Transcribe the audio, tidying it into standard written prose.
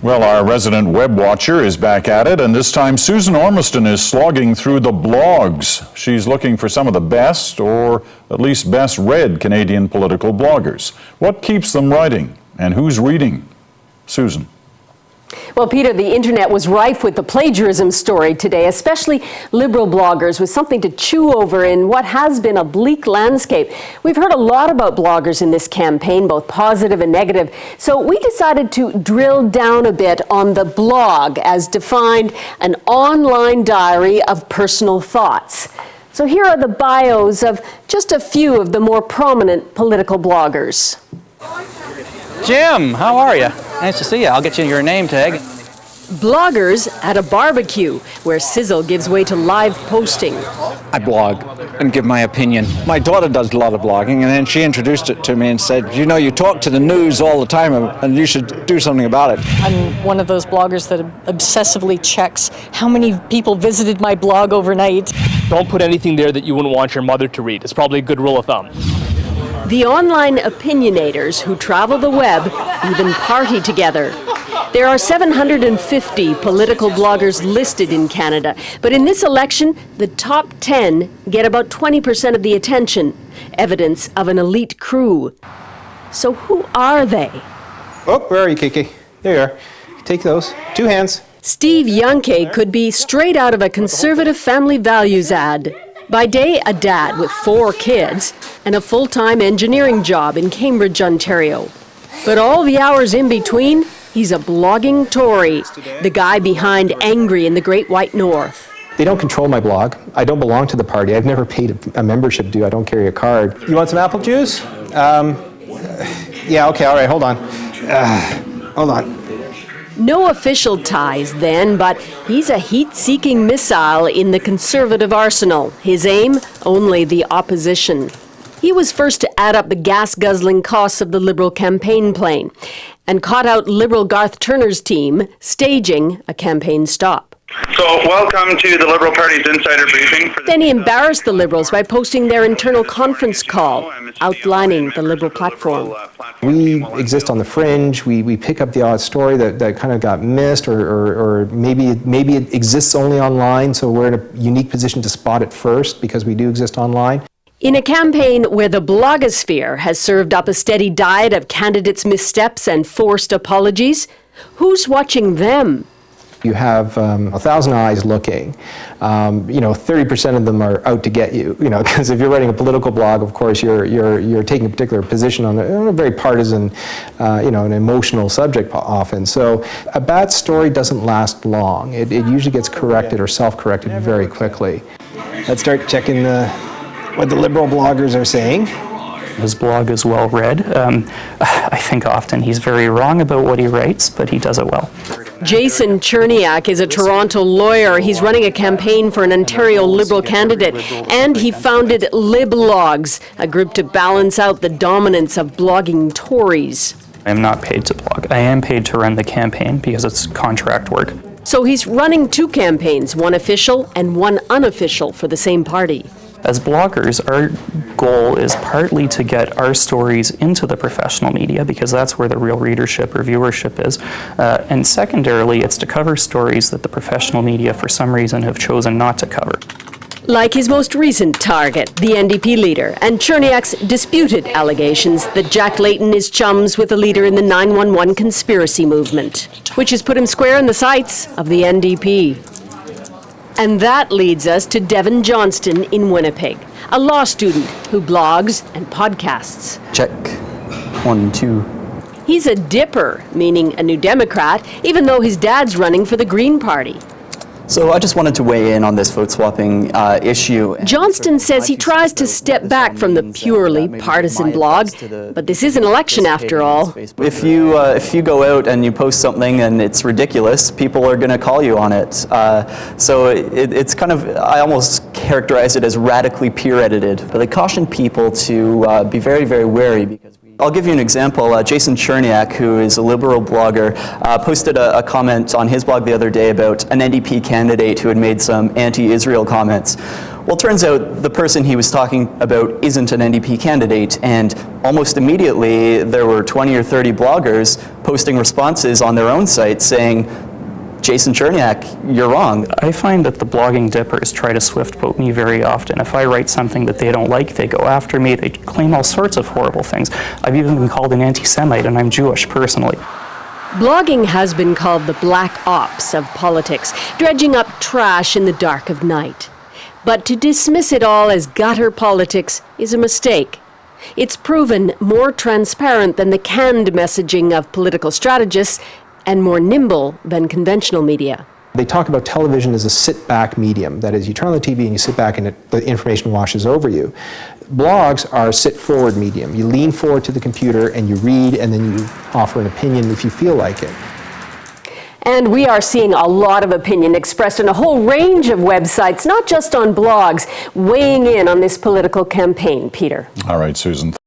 Well, our resident web watcher is back at it, and this time Susan Ormiston is slogging through the blogs. She's looking for some of the best, or at least best read Canadian political bloggers. What keeps them writing, and who's reading? Susan. Well, Peter, the internet was rife with the plagiarism story today, especially Liberal bloggers with something to chew over in what has been a bleak landscape. We've heard a lot about bloggers in this campaign, both positive and negative. So we decided to drill down a bit on the blog as defined, an online diary of personal thoughts. So here are the bios of just a few of the more prominent political bloggers. Jim, how are you? Nice to see you. I'll get you your name tag. Bloggers at a barbecue, where sizzle gives way to live posting. I blog and give my opinion. My daughter does a lot of blogging, and then she introduced it to me and said, you know, you talk to the news all the time, and you should do something about it. I'm one of those bloggers that obsessively checks how many people visited my blog overnight. Don't put anything there that you wouldn't want your mother to read. It's probably a good rule of thumb. The online opinionators who travel the web even party together. There are 750 political bloggers listed in Canada, but in this election, the top 10 get about 20% of the attention, evidence of an elite crew. So who are they? Oh, where are you, Kiki? There you are. Take those. 2 hands. Steve Yanke could be straight out of a conservative family values ad. By day, a dad with 4 kids and a full-time engineering job in Cambridge, Ontario. But all the hours in between, he's a blogging Tory, the guy behind Angry in the Great White North. They don't control my blog. I don't belong to the party. I've never paid a membership due. I don't carry a card. You want some apple juice? Yeah, okay, all right, hold on. Hold on. No official ties then, but he's a heat-seeking missile in the Conservative arsenal. His aim, only the opposition. He was first to add up the gas-guzzling costs of the Liberal campaign plane and caught out Liberal Garth Turner's team staging a campaign stop. So, welcome to the Liberal Party's Insider Briefing. Then he embarrassed the Liberals by posting their internal conference call, outlining the Liberal platform. We exist on the fringe. We pick up the odd story that kind of got missed, or maybe it exists only online, so we're in a unique position to spot it first because we do exist online. In a campaign where the blogosphere has served up a steady diet of candidates' missteps and forced apologies, who's watching them? You have 1,000 eyes looking. 30% of them are out to get you. Because if you're writing a political blog, of course, you're taking a particular position on a very partisan, an emotional subject often. So a bad story doesn't last long. It usually gets corrected or self-corrected very quickly. Let's start checking what the Liberal bloggers are saying. His blog is well read. I think often he's very wrong about what he writes, but he does it well. Jason Cherniak is a Toronto lawyer. He's running a campaign for an Ontario Liberal candidate, and he founded Liblogs, a group to balance out the dominance of blogging Tories. I am not paid to blog. I am paid to run the campaign because it's contract work. So he's running 2 campaigns, one official and one unofficial for the same party. As bloggers, our goal is partly to get our stories into the professional media because that's where the real readership or viewership is. And secondarily, it's to cover stories that the professional media for some reason have chosen not to cover. Like his most recent target, the NDP leader, and Cherniak's disputed allegations that Jack Layton is chums with a leader in the 911 conspiracy movement, which has put him square in the sights of the NDP. And that leads us to Devin Johnston in Winnipeg, a law student who blogs and podcasts. Check. 1, 2. He's a dipper, meaning a New Democrat, even though his dad's running for the Green Party. So I just wanted to weigh in on this vote swapping issue. Johnston says he tries to step back from the purely partisan blog, but this is an election after all. If you go out and you post something and it's ridiculous, people are going to call you on it. So it's kind of, I almost characterize it as radically peer edited. But I caution people to be very, very wary because I'll give you an example. Jason Cherniak, who is a Liberal blogger, posted a comment on his blog the other day about an NDP candidate who had made some anti-Israel comments. Well, it turns out the person he was talking about isn't an NDP candidate, and almost immediately there were 20 or 30 bloggers posting responses on their own site saying, Jason Cherniak, you're wrong. I find that the blogging dippers try to swift boat me very often. If I write something that they don't like, they go after me, they claim all sorts of horrible things. I've even been called an anti-Semite, and I'm Jewish personally. Blogging has been called the black ops of politics, dredging up trash in the dark of night. But to dismiss it all as gutter politics is a mistake. It's proven more transparent than the canned messaging of political strategists and more nimble than conventional media. They talk about television as a sit-back medium. That is, you turn on the TV and you sit back and the information washes over you. Blogs are a sit-forward medium. You lean forward to the computer and you read, and then you offer an opinion if you feel like it. And we are seeing a lot of opinion expressed on a whole range of websites, not just on blogs, weighing in on this political campaign. Peter. All right, Susan.